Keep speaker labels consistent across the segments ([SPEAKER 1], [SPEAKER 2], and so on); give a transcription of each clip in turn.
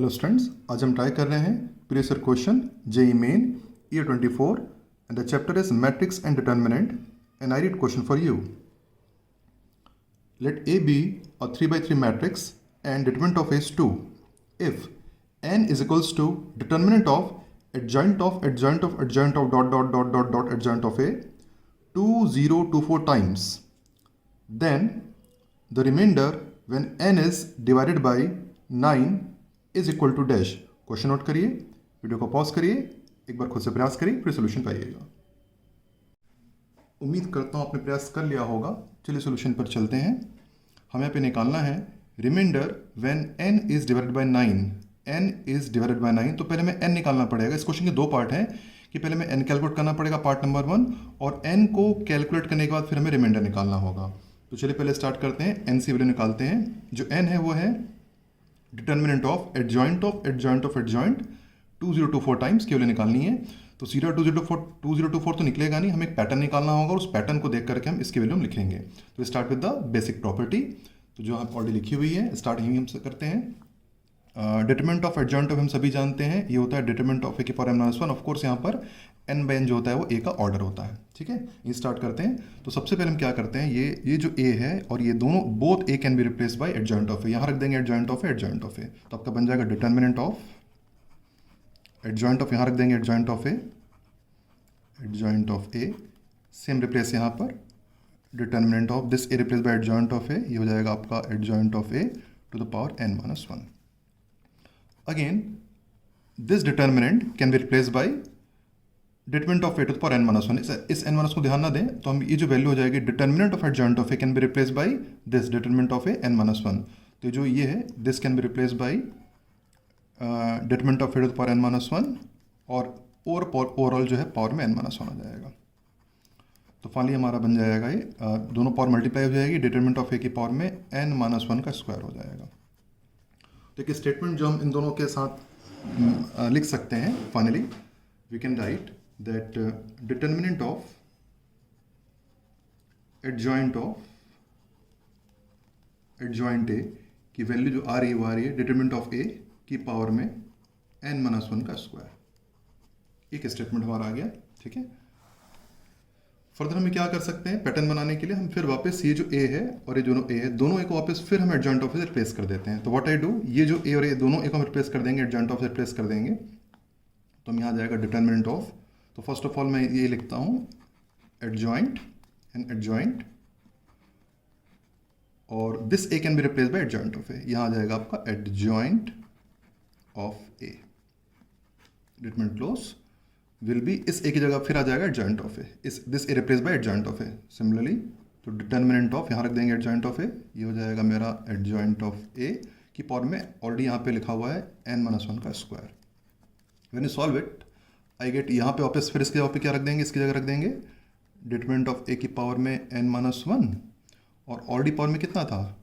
[SPEAKER 1] Hello students, आज हम try कर रहे हैं previous year question JEE Main year 24 and the chapter is matrix and determinant and I read question for you. Let A be a 3 by 3 matrix and determinant of A is 2. If n is equals to determinant of adjoint of adjoint of adjoint of dot dot dot dot dot adjoint of A 2 0 2 4 times, then the remainder when n is divided by 9 is equal to dash. Question note करिए, video को pause करिए, एक बार खुद से प्रयास करिए, फिर solution पाइएगा. उम्मीद करता हूँ आपने प्रयास कर लिया होगा. चलिए सोल्यूशन पर चलते हैं. हमें यहाँ पे निकालना है remainder when n is divided by 9. n is divided by 9, तो पहले हमें n निकालना पड़ेगा. इस क्वेश्चन के दो पार्ट हैं कि पहले हमें n कैलकुलेट करना पड़ेगा, पार्ट नंबर 1, और n को कैलकुलेट करने के बाद फिर हमें रिमाइंडर निकालना होगा. तो चलिए पहले स्टार्ट करते हैं, n से वैल्यू निकालते हैं. जो n है वो है determinant of adjoint of adjoint of adjoint 2024 times केवल निकालनी है. तो 2024 तो निकलेगा नहीं, हमें एक पैटर्न निकालना होगा और उस पैटर्न को देख करके हम इसकी वैल्यू हम लिखेंगे. तो start with the basic property, तो जो हम ऑलरेडी लिखी हुई है. स्टार्ट यहीं हम करते हैं. डिटरमिनेंट ऑफ एडजॉइंट ऑफ हम सभी जानते हैं, ये होता है डिटरमिनेंट ऑफ ए की पावर n-1. ऑफ कोर्स यहाँ पर n बाय n जो होता है वो a का ऑर्डर होता है. ठीक है, ये स्टार्ट करते हैं. तो सबसे पहले हम क्या करते हैं, ये जो a है और ये दोनों both a can be replace by adjoint of A. यहाँ रख देंगे adjoint of A, adjoint of A. तो आपका बन जाएगा डिटर्मिनेंट ऑफ एडजॉइंट ऑफ, यहाँ रख देंगे adjoint of A, adjoint of A. Same replace यहाँ पर determinant of this A replace by adjoint of A, ये हो जाएगा आपका adjoint of A to the power n-1. Again, this determinant can be replaced by determinant of a to the power n-1. इस n-1 को ध्यान ना दें, तो हम ये जो वैल्यू हो जाएगी determinant of adjoint of A can be replace by this determinant of A n-1. तो जो ये है this can be replace by determinant of A to the power n-1 और ओवरऑल जो है पावर में n-1 हो जाएगा. तो फाइनली हमारा बन जाएगा ये दोनों पावर मल्टीप्लाई हो जाएगी, डिटर्मिनेंट ऑफ ए की पावर में n-1 का स्क्वायर हो जाएगा. तो एक स्टेटमेंट जो हम इन दोनों के साथ लिख सकते हैं, finally we can write that determinant of adjoint A की वैल्यू जो आ रही है वो आ रही है डिटर्मिनेंट ऑफ ए की पावर में n-1 का स्क्वायर. एक स्टेटमेंट हमारा आ गया. ठीक है, फर्दर हम क्या कर सकते हैं, पैटर्न बनाने के लिए हम फिर वापस ये जो a है और ये दोनों a है, दोनों a को वापस फिर हम एडजॉइंट ऑफ से रिप्लेस कर देते हैं. तो व्हाट आई डू, ये जो a और a दोनों a को हम रिप्लेस कर देंगे, एडजॉइंट ऑफ से रिप्लेस कर देंगे. तो हम यहाँ जाएगा डिटर्मिनेंट ऑफ. तो फर्स्ट ऑफ ऑल मैं ये लिखता हूँ एडजॉइंट एंड एडजॉइंट, और this a can be replace by adjoint of a. यहाँ आ जाएगा आपका adjoint of a. Determinant close will be, इस ए की जगह फिर आ जाएगा एडजॉइंट ऑफ ए, इस this A replace by adjoint of A. Similarly तो डिटर्मिनेंट ऑफ यहाँ रख देंगे एडजॉइंट ऑफ ए, ये हो जाएगा मेरा एडजॉइंट ऑफ ए की पावर में ऑलरेडी यहाँ पे लिखा हुआ है n-1 का square. When you solve it I get, यहाँ पे वापस फिर इसके जगह पे क्या रख देंगे, इसकी जगह रख देंगे डिटर्मिनेंट ऑफ ए की पावर में n-1, और ऑलरेडी पावर में कितना था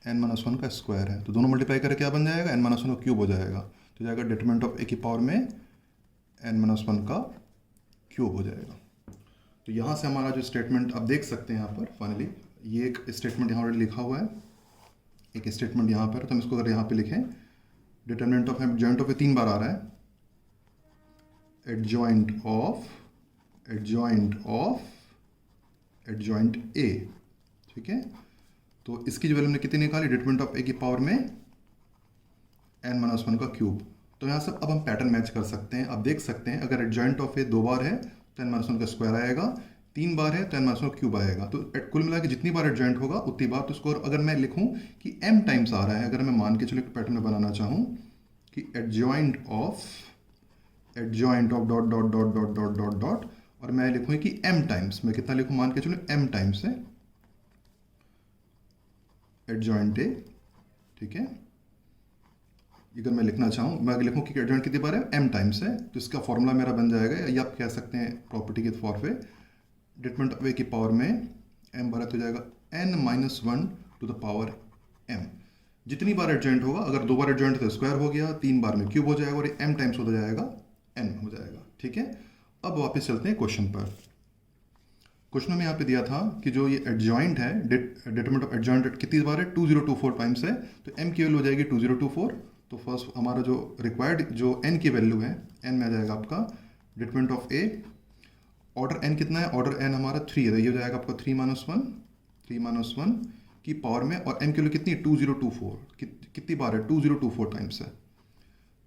[SPEAKER 1] n-1 का स्क्वायर है. तो दोनों मल्टीप्लाई करके क्या बन जाएगा, n-1 का क्यूब हो जाएगा. तो जाएगा डिटर्मिनेंट ऑफ ए की पावर में n-1 का क्यूब हो जाएगा. तो यहाँ से हमारा जो स्टेटमेंट आप देख सकते हैं यहाँ पर, फाइनली ये एक स्टेटमेंट यहाँ ऑलरेडी लिखा हुआ है, एक स्टेटमेंट यहाँ पर. तो हम इसको अगर यहाँ पे लिखें, डिटर्मिनेंट ऑफ एडजॉइंट ऑफ ए 3 बार आ रहा है, adjoint of adjoint of adjoint ए. ठीक है, तो इसकी जो वैल्यू हमने कितनी निकाली, डिटर्मिनेंट ऑफ ए की पावर में n-1 का क्यूब. तो यहाँ से अब हम पैटर्न मैच कर सकते हैं. आप देख सकते हैं अगर एडजॉइंट ऑफ ए 2 बार है तो n-1 का स्क्वायर आएगा, 3 बार है तो n-1 का क्यूब आएगा. तो कुल मिला के जितनी बार एडजॉइंट होगा उतनी बार. तो इसको अगर मैं लिखूं कि m टाइम्स आ रहा है, अगर मैं मान के चलो एक पैटर्न में बनाना चाहूँ कि adjoint of dot dot dot dot dot dot dot, और मैं लिखूँ कि m टाइम्स, मैं कितना लिखूँ, मान के चलो m टाइम्स है एडजॉइंट ए. ठीक है, अगर मैं लिखना चाहूँ, मैं लिखूँ कि एडजॉइंट कितनी बार है, m टाइम्स है. तो इसका फॉर्मूला मेरा बन जाएगा, या आप कह सकते हैं प्रॉपर्टी के तौर पे डिटर्मिनेंट ऑफ ए की पावर में m बार है तो जाएगा n-1 to the power m. जितनी बार एडजॉइंट होगा, अगर 2 बार एडजॉइंट तो स्क्वायर हो गया, 3 बार में क्यूब हो जाएगा, और m टाइम्स हो जाएगा n हो जाएगा. ठीक है, अब वापस चलते हैं क्वेश्चन पर. क्वेश्चन में यहाँ पे दिया था कि जो ये एडजॉइंट है, डिटरमिनेंट ऑफ एडजॉइंट कितनी बार है, 2024 टाइम्स है. तो m की वैल्यू हो जाएगी 2024. तो फर्स्ट हमारा जो रिक्वायर्ड जो n की वैल्यू है, n में आ जाएगा आपका determinant of a। Order n कितना है? ऑर्डर n हमारा 3 है, तो ये हो जाएगा आपका 3 - 1 की पावर में, और m की वैल्यू कितनी? 2024। कितनी बार है? 2024 टाइम्स है।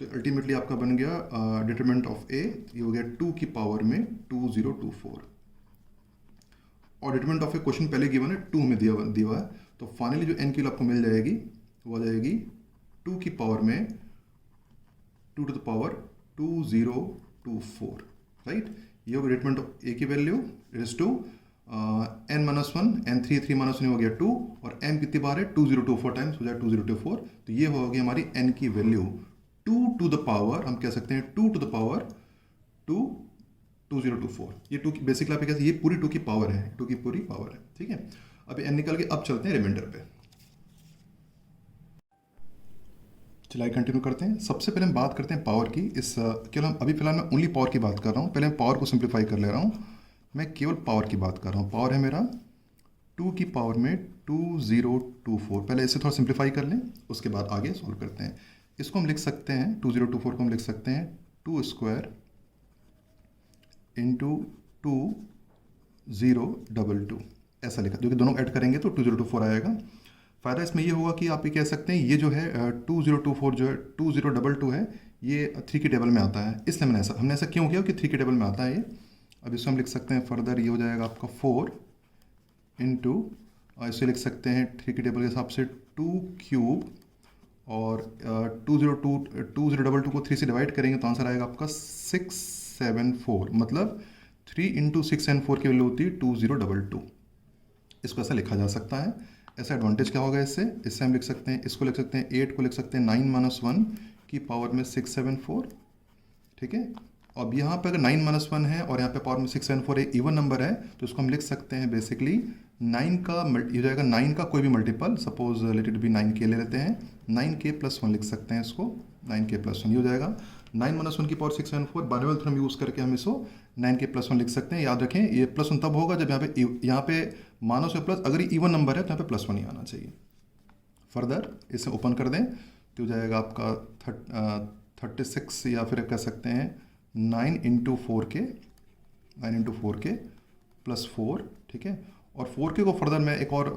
[SPEAKER 1] तो अल्टीमेटली आपका बन गया डिटरमिनेंट ऑफ a, ये हो गया 2 की पावर में 2024। और डिटरमिनेंट ऑफ ए क्वेश्चन पहले गिवन है, 2 में दिया हुआ है। तो फाइनली जो n की वैल्यू आपको मिल जाएगी वो आ जाएगी 2 की पावर में 2 टू द पावर 2024, राइट। ये होगा डिटरमिनेंट ऑफ a की value, it is 2 n - 1 n 3 - 1 हो गया 2, और m कितनी बार है? 2024 टाइम्स, हो जाए 2024। तो ये होगी हमारी n की वैल्यू 2 टू द पावर, हम कह सकते हैं 2 टू द पावर 2024। ये 2 की बेसिकली आप कैसे, ये पूरी 2 की पावर है, 2 की पूरी पावर है, ठीक है। अब n निकल के अब चलते हैं रिमाइंडर पे। चलिए कंटिन्यू करते हैं। सबसे पहले हम बात करते हैं पावर की। इस केवल हम अभी फिलहाल मैं ओनली पावर की बात कर रहा हूँ। पहले मैं पावर को सिंप्लीफाई कर ले रहा हूँ। मैं केवल पावर की बात कर रहा हूँ। पावर है मेरा 2 की पावर में 2024। पहले इसे थोड़ा सिंप्लीफाई कर लें, उसके बाद आगे सॉल्व करते हैं। इसको हम लिख सकते हैं 2024 को हम लिख सकते हैं 2 स्क्वायर इंटू 2022, ऐसा लिखा, जो कि दोनों ऐड करेंगे तो 2024 आएगा। फ़ायदा इसमें ये होगा कि आप ये कह सकते हैं ये जो है 2024 जो है 2022 है, ये 3 के टेबल में आता है, इसलिए हमने ऐसा क्यों किया कि 3 के टेबल में आता है ये। अब इसको हम लिख सकते हैं फर्दर, ये हो जाएगा आपका 4 इंटू, इसे लिख सकते हैं 3 के टेबल के हिसाब से 2 क्यूब, और 2022 को 3 से डिवाइड करेंगे तो आंसर आएगा आपका 674। मतलब 3 इंटू 6 एंड 4 की वैल्यू होती है 2022। इसको ऐसा लिखा जा सकता है। ऐसा एडवांटेज क्या होगा इससे हम लिख सकते हैं, इसको लिख सकते हैं 8 को लिख सकते हैं 9 - 1 की पावर में 674, ठीक है। अब यहाँ पे अगर 9 - 1 है और यहाँ पे पावर में 674 एक इवन नंबर है, तो इसको हम लिख सकते हैं बेसिकली 9 का ये हो जाएगा 9 का कोई भी multiple, suppose let it be 9k ले लेते हैं, 9k + 1 लिख सकते हैं इसको, 9k + 1 ये हो जाएगा 9 - 1 की पावर 674। बारहवें थ्योरम यूज़ करके हम इसको 9k + 1 लिख सकते हैं। याद रखें ये +1 तब होगा जब यहाँ पे माइनस या प्लस, अगर ये इवन नंबर है तो यहाँ पे +1 ही आना चाहिए। फर्दर इसे ओपन कर दें तो हो जाएगा आपका 36, या फिर कह सकते हैं 9 × 4k + 4, ठीक है। और 4k को फर्दर मैं एक और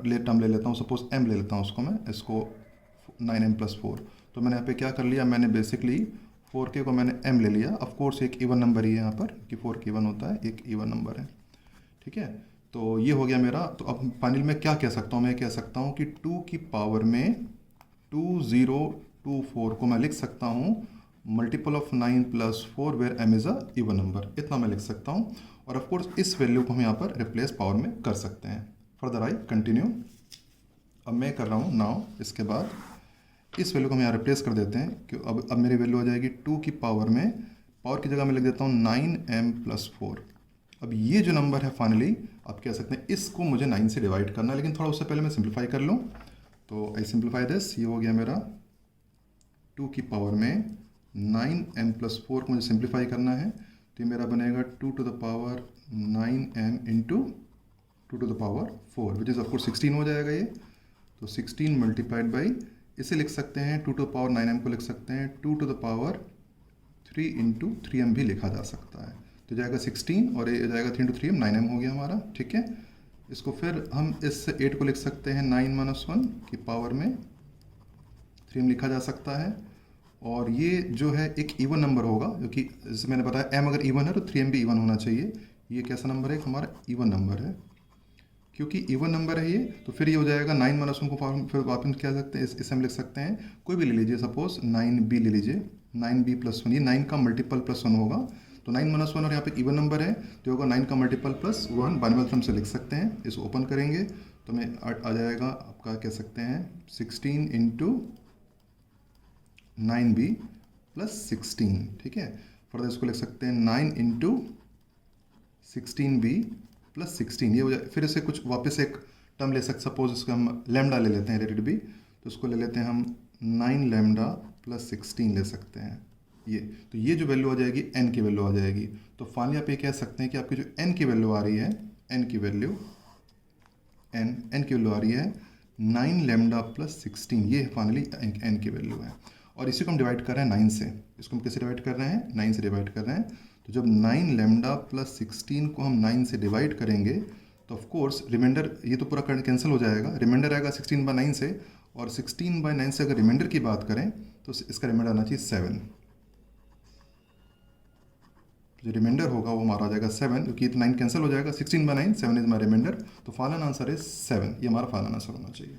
[SPEAKER 1] टर्म ले लेता हूँ, सपोज m ले लेता हूँ उसको, मैं इसको 9m + 4। तो मैंने यहाँ पे क्या कर लिया, मैंने बेसिकली 4k को मैंने m ले लिया। ऑफ कोर्स एक इवन नंबर ही है यहाँ पर, कि 4k इवन होता है, एक इवन नंबर है, ठीक है। तो ये हो गया मेरा। तो अब फाइनल में क्या कह सकता हूँ, मैं कह सकता हूँ कि 2 की पावर में 2024 को मैं लिख सकता हूँ multiple of 9 + 4 where m is a even number, इतना मैं लिख सकता हूँ। और ऑफ कोर्स इस वैल्यू को हम यहाँ पर रिप्लेस पावर में कर सकते हैं। Further I continue. अब मैं कर रहा हूँ नाउ, इसके बाद इस वैल्यू को हम यहाँ रिप्लेस कर देते हैं कि अब मेरी वैल्यू आ जाएगी 2 की पावर में, पावर की जगह मैं लिख देता हूँ 9m + 4। अब ये जो नंबर है फाइनली आप कह सकते हैं इसको मुझे 9 से डिवाइड करना है, लेकिन थोड़ा उससे पहले मैं सिंप्लीफाई कर लूँ। तो आई सिंप्लीफाई दिस, ये हो गया मेरा 2 की पावर में 9m + 4 को मुझे सिंप्लीफाई करना है, तो ये मेरा बनेगा 2 to the power 9m into 2 to the power 4, which is of course 16 हो जाएगा ये। तो 16 मल्टीप्लाइड बाई, इसे लिख सकते हैं 2 टू द पावर 9m को लिख सकते हैं 2 to the power 3 into 3m भी लिखा जा सकता है। तो जाएगा 16 और ये जाएगा 3 × 3m, 9m हो गया हमारा, ठीक है। इसको फिर हम इस 8 को लिख सकते हैं 9 - 1 की पावर में 3m लिखा जा सकता है। और ये जो है एक इवन नंबर होगा, क्योंकि जैसे मैंने बताया m अगर इवन है तो 3m भी इवन होना चाहिए। ये कैसा नंबर है, हमारा इवन नंबर है। क्योंकि इवन नंबर है ये, तो फिर ये हो जाएगा 9 - 1 को फिर वापस क्या सकते हैं, इसे हम लिख सकते हैं कोई भी ले लीजिए, सपोज 9b ले लीजिए, 9b + 1, ये 9 का मल्टीपल +1 होगा। तो 9 - 1 और यहाँ पे इवन नंबर है तो होगा 9 का मल्टीपल +1, बाइनोमियल थ्योरम से लिख सकते हैं। इसको ओपन करेंगे तो मैं आ जाएगा आपका कह सकते हैं 16 इंटू 9b + 16, ठीक है। फर्दर इसको लिख सकते हैं 9 इंटू 16b + 16, ये हो जाए। फिर इसे कुछ वापस एक टर्म ले सकते, सपोज इसको हम लैम्डा ले लेते हैं, लेट इट बी, तो इसको ले लेते हैं हम 9 लैम्डा + 16 ले सकते हैं ये। तो ये जो वैल्यू आ जाएगी n की वैल्यू आ जाएगी। तो फाइनली आप ये कह सकते हैं कि आपकी जो n की वैल्यू आ रही है, n की वैल्यू आ रही है 9 लैम्डा + 16, ये फाइनली n की वैल्यू है। और इसी को हम डिवाइड कर रहे हैं 9 से। इसको हम कैसे डिवाइड कर रहे हैं? 9 से डिवाइड कर रहे हैं। तो जब 9 लैम्डा प्लस 16 को हम 9 से डिवाइड करेंगे तो ऑफ कोर्स रिमाइंडर ये तो पूरा कैंसिल हो जाएगा, रिमाइंडर आएगा 16/9 से, और 16/9 से अगर रिमाइंडर की बात करें तो इसका रिमाइंडर आना चाहिए 7। जो रिमाइंडर होगा वो हमारा आ जाएगा 7, क्योंकि ये 9 कैंसिल हो जाएगा, 16/9, 7 इज माई रिमाइंडर, तो फाइनल आंसर इज 7। ये हमारा फाइनल आंसर होना चाहिए।